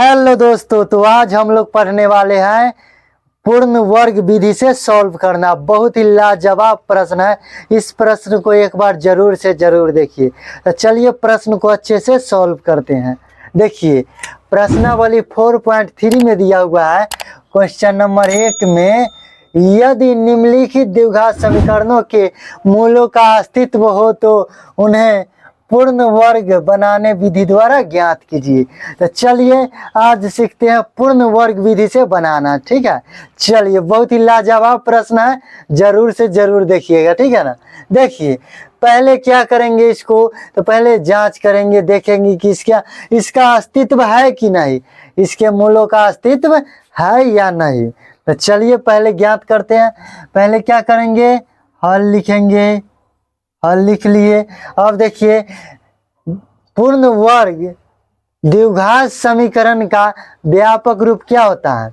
Hello दोस्तों, तो आज हम लोग पढ़ने वाले हैं पूर्ण वर्ग विधि से सॉल्व करना। बहुत ही लाजवाब प्रश्न है। इस प्रश्न को एक बार जरूर से जरूर देखिए। तो चलिए प्रश्न को अच्छे से सॉल्व करते हैं। देखिए प्रश्नावली 4.3 में दिया हुआ है। क्वेश्चन नंबर 1 में यदि निम्नलिखित द्विघात समीकरणों के मूलों का अस्तित्व हो तो उन्हें पूर्ण वर्ग बनाने विधि द्वारा ज्ञात कीजिए। तो चलिए आज सीखते हैं पूर्ण वर्ग विधि से बनाना। ठीक है, चलिए बहुत ही लाजवाब प्रश्न है, जरूर से जरूर देखिएगा। ठीक है ना। देखिए पहले क्या करेंगे, इसको तो पहले जांच करेंगे, देखेंगे कि इसका अस्तित्व है कि नहीं, इसके मूलों का अस्तित्व है या नहीं। तो चलिए पहले ज्ञात करते हैं। पहले क्या करेंगे, हल लिखेंगे। हल लिख लिए। अब देखिए पूर्ण वर्ग द्विघात समीकरण का व्यापक रूप क्या होता है,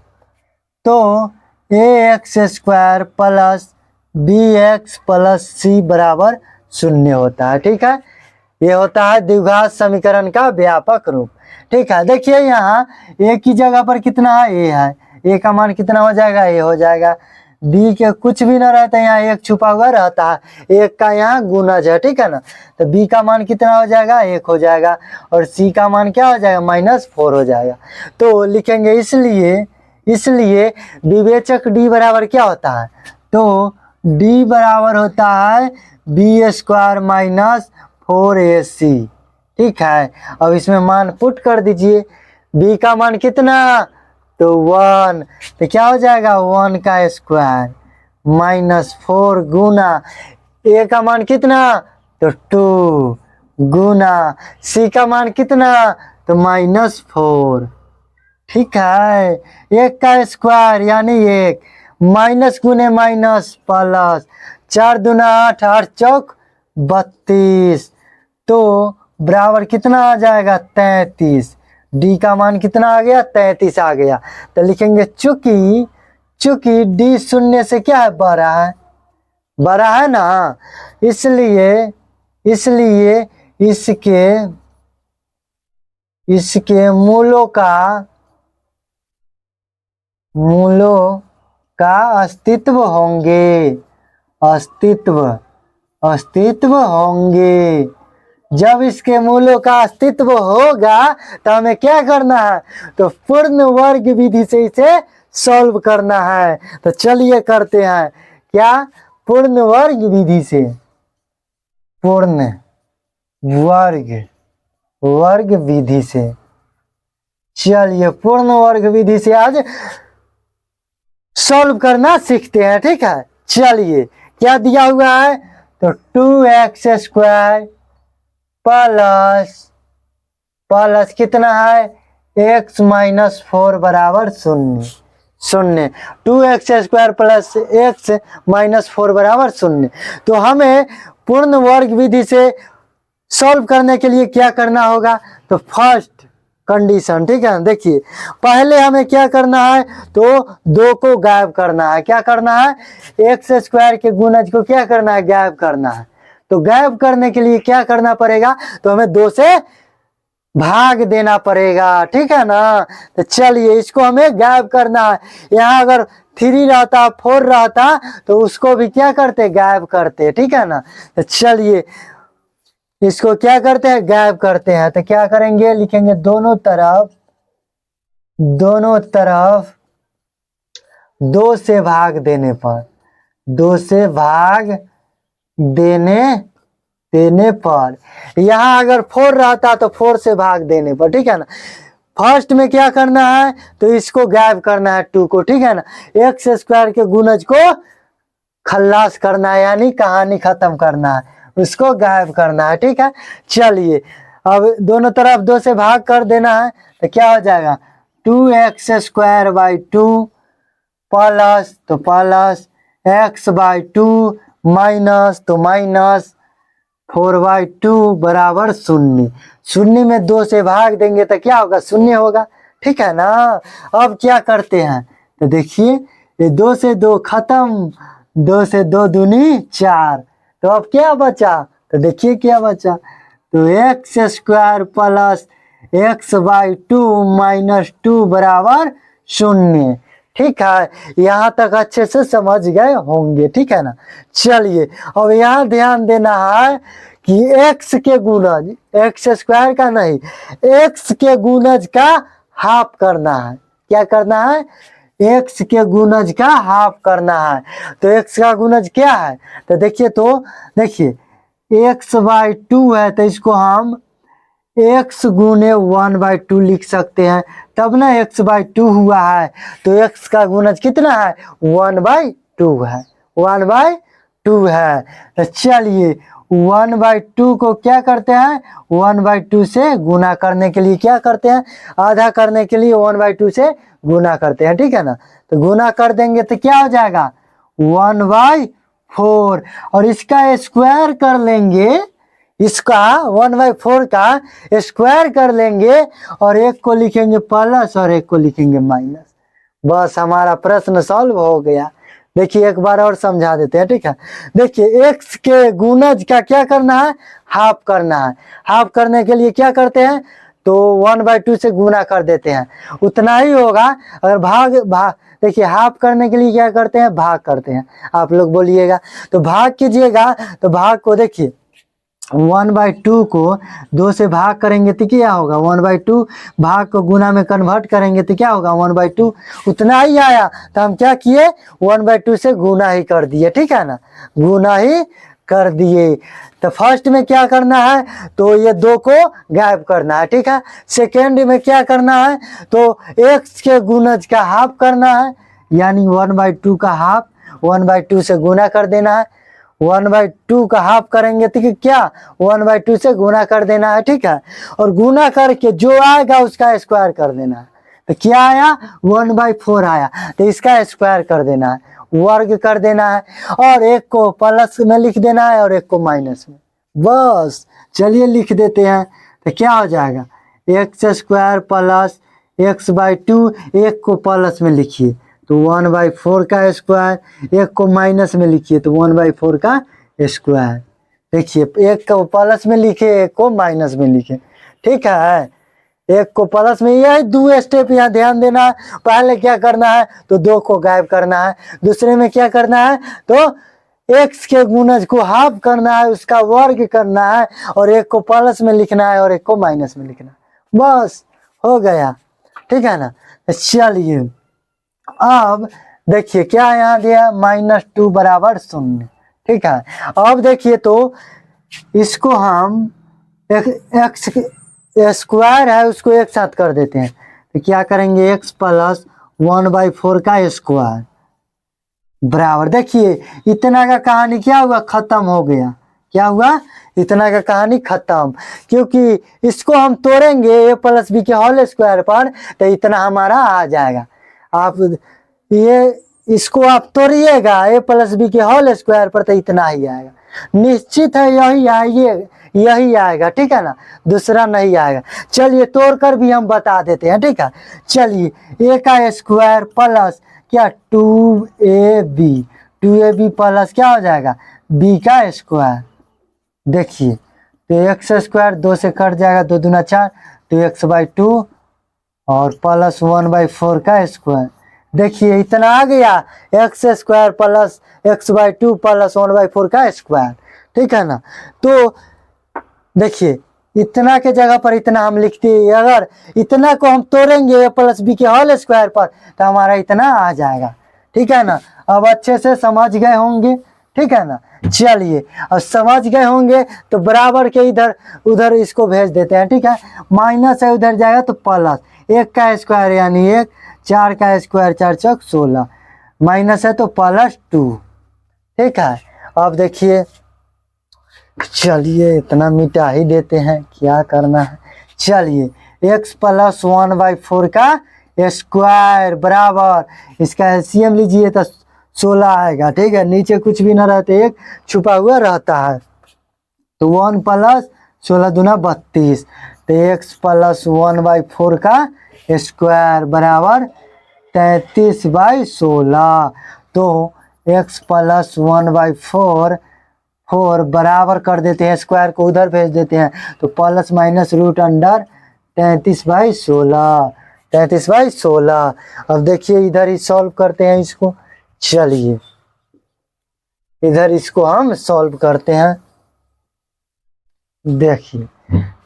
तो ax² plus bx plus c बराबर 0 होता है। ठीक है, ये होता है द्विघात समीकरण का व्यापक रूप। ठीक है, देखिए यहाँ a की जगह पर कितना है, a है। a का मान कितना हो जाएगा, a हो जाएगा। b के कुछ भी ना रहता है, यहाँ एक छुपा हुआ रहता है, एक का यहाँ गुणज है। ठीक है ना। तो b का मान कितना हो जाएगा, 1 हो जाएगा। और c का मान क्या हो जाएगा, -4 हो जाएगा। तो लिखेंगे इसलिए विवेचक d बराबर क्या होता है, तो d बराबर होता है b² माइनस 4ac। ठीक है, अब इसमें मान पुट कर दीजिए। b का मान कितना, तो 1, तो क्या हो जाएगा 1 का स्क्वायर -4 गुना a का मान कितना, तो 2 गुना c का मान कितना, तो -4। ठीक है, 1 का स्क्वायर यानी 1 माइनस गुने माइनस प्लस 4 दूना 8, 8 चौक 32, तो बराबर कितना आ जाएगा 33। डी का मान कितना आ गया, 33 आ गया। तो लिखेंगे चूंकि डी 0 से क्या है, बड़ा है ना, इसलिए इसके मूलों का अस्तित्व होंगे। जब इसके मूलों का अस्तित्व होगा तो हमें क्या करना है, तो पूर्ण वर्ग विधि से इसे सॉल्व करना है। तो चलिए करते हैं क्या, पूर्ण वर्ग विधि से, पूर्ण वर्ग विधि से। चलिए पूर्ण वर्ग विधि से आज सॉल्व करना सीखते हैं। ठीक है, चलिए क्या दिया हुआ है, तो 2x² प्लस कितना है, x - 4 बराबर 0। 2x² प्लस x - 4 बराबर 0। तो हमें पूर्ण वर्ग विधि से सॉल्व करने के लिए क्या करना होगा, तो फर्स्ट कंडीशन। ठीक है, देखिए पहले हमें क्या करना है, तो 2 को गायब करना है। क्या करना है, x² के गुणज को क्या करना है, गायब करना है। तो गायब करने के लिए क्या करना पड़ेगा, तो हमें 2 से भाग देना पड़ेगा। ठीक है ना। तो चलिए इसको हमें गायब करना है। यहाँ अगर 3 रहता, 4 रहता, तो उसको भी क्या करते, गायब करते। ठीक है ना। तो चलिए इसको क्या करते हैं, गायब करते हैं। तो क्या करेंगे, लिखेंगे दोनों तरफ 2 से भाग देने पर, 2 से भाग देने पर, यहाँ अगर 4 रहता तो 4 से भाग देने पर। ठीक है ना। फर्स्ट में क्या करना है, तो इसको गायब करना है 2 को। ठीक है ना। x² के गुणज को खल्लास करना है, यानी कहानी खत्म करना है, उसको गायब करना है। ठीक है, चलिए अब दोनों तरफ 2 से भाग कर देना है। तो क्या हो जाएगा, 2x²/2 प्लस x/2 माइनस 4/2 बराबर 0। 0 में 2 से भाग देंगे तो क्या होगा, 0 होगा। ठीक है ना। अब क्या करते हैं, तो देखिए ये 2 से 2 खत्म, 2 से 2 दूनी 4। तो अब क्या बचा, तो देखिए क्या बचा, तो x² plus x by two minus two बराबर 0। ठीक है, यहाँ तक अच्छे से समझ गए होंगे। ठीक है ना। चलिए अब यहाँ ध्यान देना है कि x के गुणज, एक्स स्क्वायर का नहीं, x के गुणज का हाफ करना है। क्या करना है? x के गुणज का हाफ करना है। तो x का गुणज क्या है? तो देखिए x बाई टू है, तो इसको हम x गुने 1/2 लिख सकते हैं, तब ना x बाई टू हुआ है। तो x का गुणज कितना है? 1/2 है, 1/2 है। तो चलिए 1/2 को क्या करते हैं? 1/2 से गुना करने के लिए क्या करते हैं? आधा करने के लिए 1/2 से गुना करते हैं। ठीक है ना। तो गुना कर देंगे तो क्या हो जाएगा? 1/4। और इसका स्क्वायर कर लेंगे, इसका 1/4 का स्क्वायर कर लेंगे और एक को लिखेंगे प्लस और एक को लिखेंगे माइनस। बस हमारा प्रश्न सॉल्व हो गया। देखिए एक बार और समझा देते हैं। ठीक है, देखिए x के गुणज का क्या करना है? हाफ करना है। हाफ करने के लिए क्या करते हैं? तो 1/2 से गुना कर देते हैं, उतना ही होगा। अगर भाग देखिए हाफ करने के लिए क्या करते हैं? भाग करते हैं। आप लोग बोलिएगा तो भाग कीजिएगा। तो भाग को देखिए 1/2 को 2 से भाग करेंगे तो क्या होगा? 1/2। भाग को गुना में कन्वर्ट करेंगे तो क्या होगा? 1/2। उतना ही आया तो हम क्या किए? 1/2 से गुना ही कर दिए। ठीक है ना, गुना ही कर दिए। तो फर्स्ट में क्या करना है? तो ये 2 को गायब करना है। ठीक है। सेकेंड में क्या करना है? तो x के गुणज का हाफ करना है, यानी 1/2 का हाफ 1/2 से गुना कर देना है। 1/2 का हाफ करेंगे तो क्या? 1/2 से गुना कर देना है। ठीक है, और गुना करके जो आएगा उसका स्क्वायर कर देना है। तो क्या आया? 1/4 आया, तो इसका स्क्वायर कर देना है, वर्ग कर देना है, और एक को प्लस में लिख देना है और एक को माइनस में। बस चलिए लिख देते हैं। तो क्या हो जाएगा? एक्स स्क्वायर प्लस x/2, एक को प्लस में लिखिए तो 1/4 का स्क्वायर, एक को माइनस में लिखिए तो 1/4 का स्क्वायर। देखिए एक को प्लस में लिखे, एक को माइनस में लिखे। ठीक है, एक को प्लस में, यही 2 स्टेप यहाँ ध्यान देना है। पहले क्या करना है? तो 2 को गायब करना है। दूसरे में क्या करना है? तो x के गुणज को हाफ करना है, उसका वर्ग करना है, और एक को प्लस में लिखना है और एक को माइनस में लिखना है। बस हो गया। ठीक है ना। चलिए अब देखिए क्या यहाँ दिया? -2 बराबर 0। ठीक है, अब देखिए तो इसको हम एक्स स्क्वायर है उसको एक साथ कर देते हैं। तो क्या करेंगे? x प्लस 1/4 का स्क्वायर बराबर, देखिए इतना का कहानी क्या हुआ? खत्म हो गया। क्या हुआ? इतना का कहानी खत्म, क्योंकि इसको हम तोड़ेंगे a प्लस बी के होल स्क्वायर पर, तो इतना हमारा आ जाएगा। आप ये इसको आप तोड़िएगा a प्लस बी के होल स्क्वायर पर, तो इतना ही आएगा। निश्चित है यही आएगा। ठीक है ना, दूसरा नहीं आएगा। चलिए तोड़कर भी हम बता देते हैं। ठीक है, चलिए a का स्क्वायर प्लस क्या 2ab प्लस क्या हो जाएगा? b का स्क्वायर। देखिए तो एक्स स्क्वायर 2 से कट जाएगा, 2 दूना 4, तो x/2 और प्लस 1/4 का स्क्वायर। देखिए इतना आ गया, x square plus x/2 plus 1/4 का स्क्वायर। ठीक है ना। तो देखिए इतना के जगह पर इतना हम लिखते हैं। अगर इतना को हम तोड़ेंगे a प्लस बी के होल स्क्वायर पर, तो हमारा इतना आ जाएगा। ठीक है ना, अब अच्छे से समझ गए होंगे। ठीक है ना। चलिए अब समझ गए होंगे तो बराबर के इधर उधर इसको भेज देते हैं। ठीक है, माइनस है उधर जाएगा तो प्लस, 1 का स्क्वायर यानी 1, 4 का स्क्वायर 4 चौक 16, माइनस है तो +2। ठीक है, अब देखिए चलिए इतना मिटा ही देते हैं, क्या करना है। चलिए x प्लस 1/4 का स्क्वायर बराबर, इसका एलसीएम लीजिए तो 16 आएगा। ठीक है, नीचे कुछ भी ना रहते, एक छुपा हुआ रहता है। तो 1 प्लस 16 दूना 32, तो x प्लस 1/4 का स्क्वायर बराबर 33/16। तो x प्लस 1/4 बराबर कर देते हैं, स्क्वायर को उधर भेज देते हैं, तो प्लस माइनस रूट अंडर 33/16, 33/16। अब देखिए इधर ही सॉल्व करते हैं इसको। चलिए इधर इसको हम सॉल्व करते हैं।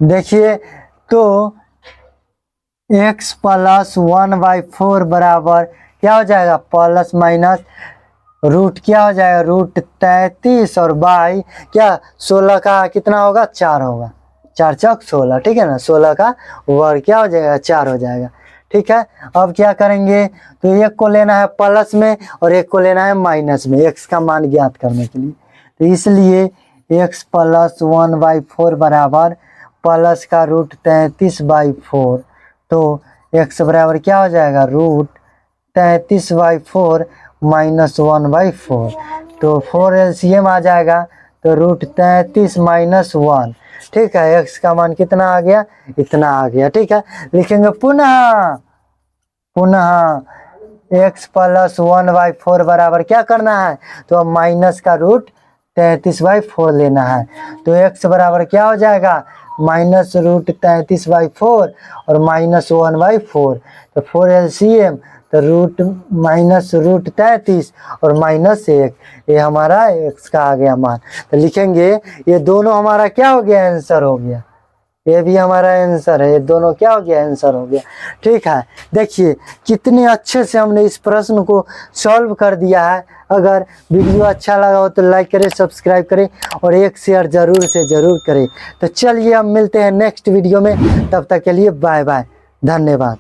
देखिए तो x + 1/4 बराबर क्या हो जाएगा, प्लस माइनस रूट क्या हो जाएगा, रूट 33 और बाई क्या 16 का कितना होगा, 4 होगा, 4 चौक 16, ठीक है ना। 16 का वर्ग क्या हो जाएगा, 4 हो जाएगा, ठीक है। अब क्या करेंगे, तो एक को लेना है प्लस में और एक को लेना है माइनस में, x का मान ज्ञात करने के लिए। तो इसलिए x + 1/4 बराबर प्लस का रूट 33/4। तो x बराबर क्या हो जाएगा, रूट 33/4 माइनस 1/4। तो 4 LCM आ जाएगा, तो रूट 33 माइनस 1, ठीक है। x का मान कितना आ गया, इतना आ गया, ठीक है। लिखेंगे पुनः x + 1/4 बराबर क्या करना है, तो अब माइनस का रूट 33/4 लेना है। तो x बराबर क्या हो जाएगा, माइनस रूट 33/4 और माइनस 1/4। तो 4 LCM, तो रूट माइनस रूट 33 और माइनस 1, ये हमारा x का आ गया मान। तो लिखेंगे ये दोनों हमारा क्या हो गया, आंसर हो गया, ये भी हमारा आंसर है, ये दोनों क्या हो गया, आंसर हो गया, ठीक है। देखिए कितने अच्छे से हमने इस प्रश्न को सॉल्व कर दिया है। अगर वीडियो अच्छा लगा हो तो लाइक करें, सब्सक्राइब करें और एक शेयर जरूर से जरूर करें। तो चलिए अब मिलते हैं नेक्स्ट वीडियो में, तब तक के लिए बाय बाय, धन्यवाद।